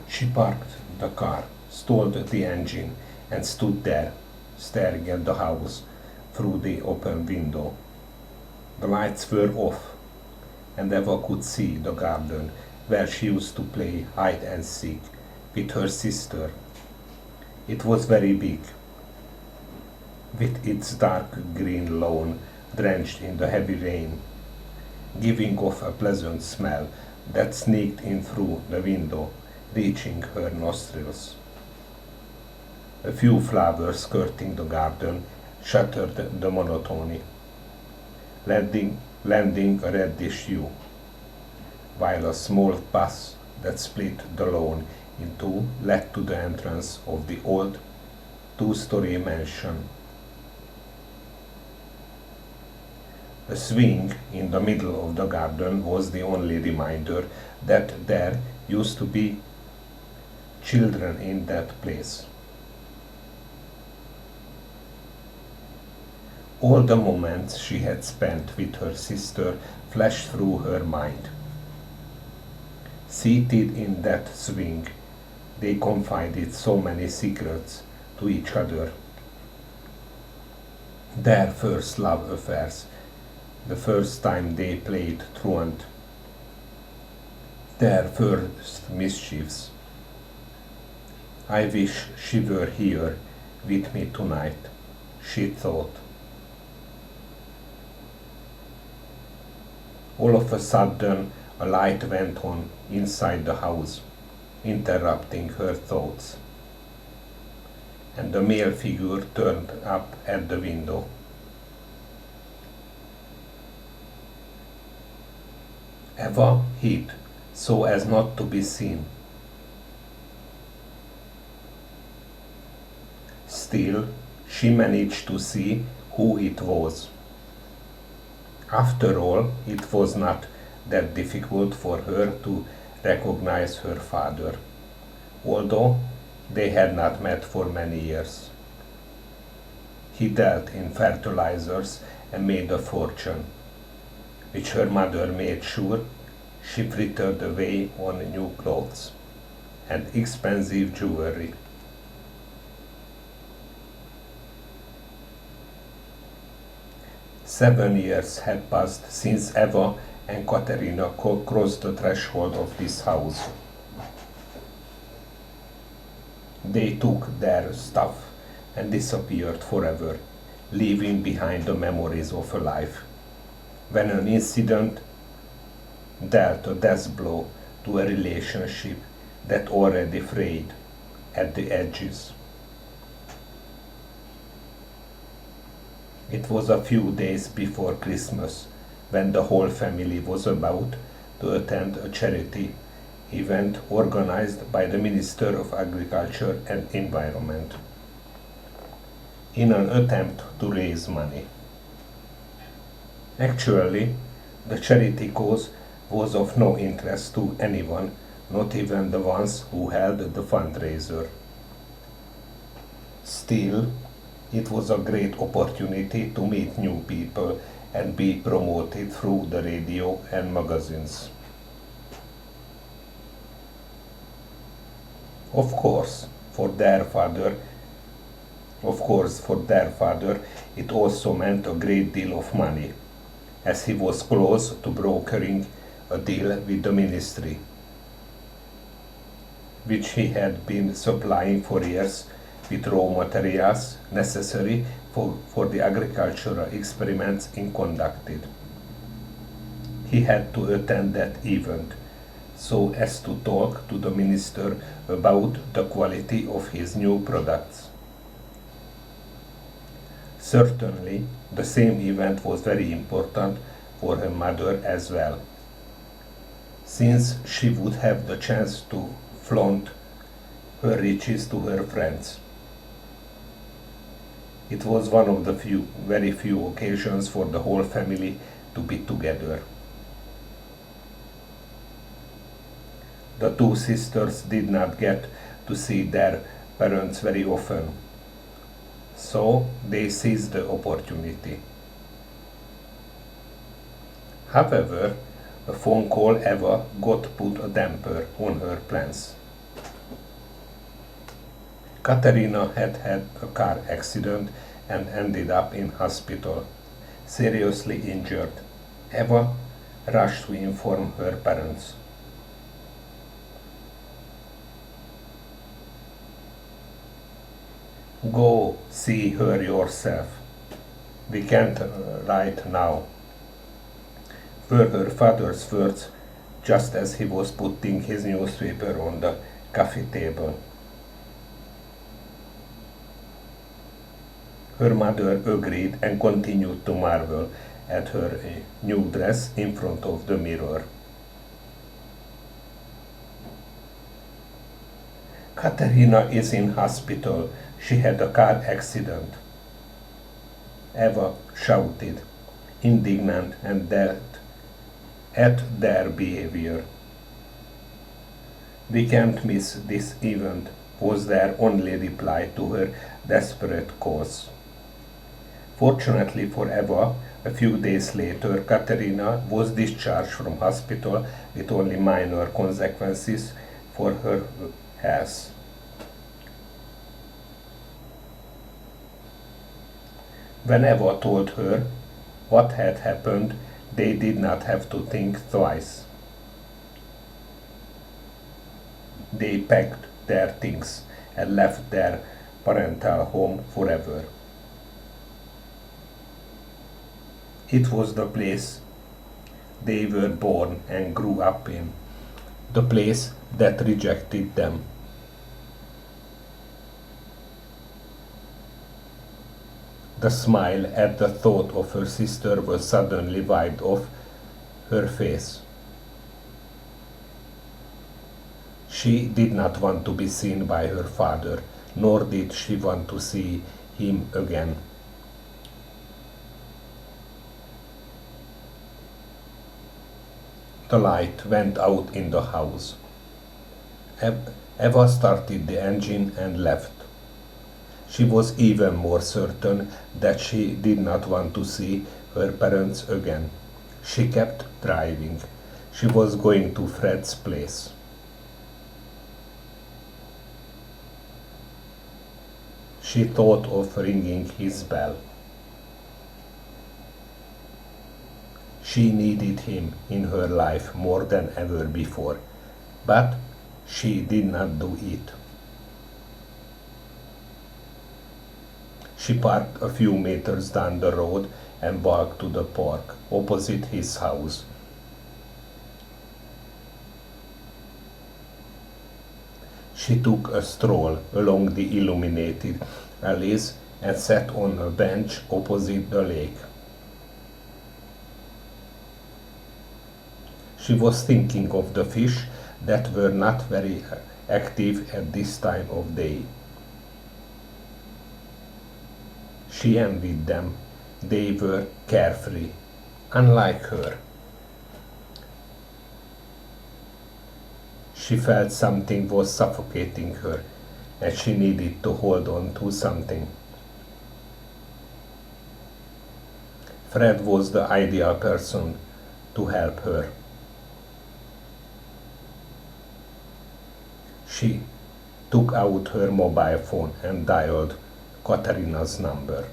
She parked the car, stalled the engine, and stood there, staring at the house through the open window. The lights were off, and Eva could see the garden where she used to play hide and seek with her sister. It was very big, with its dark green lawn drenched in the heavy rain, giving off a pleasant smell that sneaked in through the window, reaching her nostrils. A few flowers skirting the garden shattered the monotony, lending a reddish hue, while a small path that split the lawn in two led to the entrance of the old two-story mansion. A swing in the middle of the garden was the only reminder that there used to be children in that place. All the moments she had spent with her sister flashed through her mind. Seated in that swing, they confided so many secrets to each other. Their first love affairs, the first time they played truant, their first mischiefs. I wish she were here with me tonight, she thought. All of a sudden, a light went on inside the house, interrupting her thoughts, and a male figure turned up at the window. Eva hid so as not to be seen. Still, she managed to see who it was. After all, it was not that difficult for her to recognize her father, although they had not met for many years. He dealt in fertilizers and made a fortune, which her mother made sure she frittered away on new clothes and expensive jewelry. Seven years had passed since Eva and Katerina crossed the threshold of this house. They took their stuff and disappeared forever, leaving behind the memories of a life, when an incident dealt a death blow to a relationship that already frayed at the edges. It was a few days before Christmas when the whole family was about to attend a charity event organized by the Minister of Agriculture and Environment in an attempt to raise money. Actually, the charity cause was of no interest to anyone, not even the ones who held the fundraiser. Still, it was a great opportunity to meet new people and be promoted through the radio and magazines. Of course, for their father, it also meant a great deal of money, as he was close to brokering a deal with the ministry, which he had been supplying for years with raw materials necessary for the agricultural experiments being conducted. He had to attend that event so as to talk to the minister about the quality of his new products. Certainly, the same event was very important for her mother as well, since she would have the chance to flaunt her riches to her friends. It was one of the very few occasions for the whole family to be together. The two sisters did not get to see their parents very often, so they seized the opportunity. However, a phone call Eva got put a damper on her plans. Katerina had had a car accident and ended up in hospital, seriously injured. Eva rushed to inform her parents. Go see her yourself. We can't right now, were her father's words just as he was putting his newspaper on the coffee table. Her mother agreed and continued to marvel at her new dress in front of the mirror. Katerina is in hospital. She had a car accident. Eva shouted, indignant and at their behavior. We can't miss this event, was their only reply to her desperate calls. Fortunately for Eva, a few days later, Katerina was discharged from hospital with only minor consequences for her health. When Eva told her what had happened, they did not have to think twice. They packed their things and left their parental home forever. It was the place they were born and grew up in, the place that rejected them. The smile at the thought of her sister was suddenly wiped off her face. She did not want to be seen by her father, nor did she want to see him again. The light went out in the house. Eva started the engine and left. She was even more certain that she did not want to see her parents again. She kept driving. She was going to Fred's place. She thought of ringing his bell. She needed him in her life more than ever before, but she did not do it. She parked a few meters down the road and walked to the park opposite his house. She took a stroll along the illuminated alleys and sat on a bench opposite the lake. She was thinking of the fish that were not very active at this time of day. She envied them. They were carefree, unlike her. She felt something was suffocating her, and she needed to hold on to something. Fred was the ideal person to help her. She took out her mobile phone and dialed Katerina's number.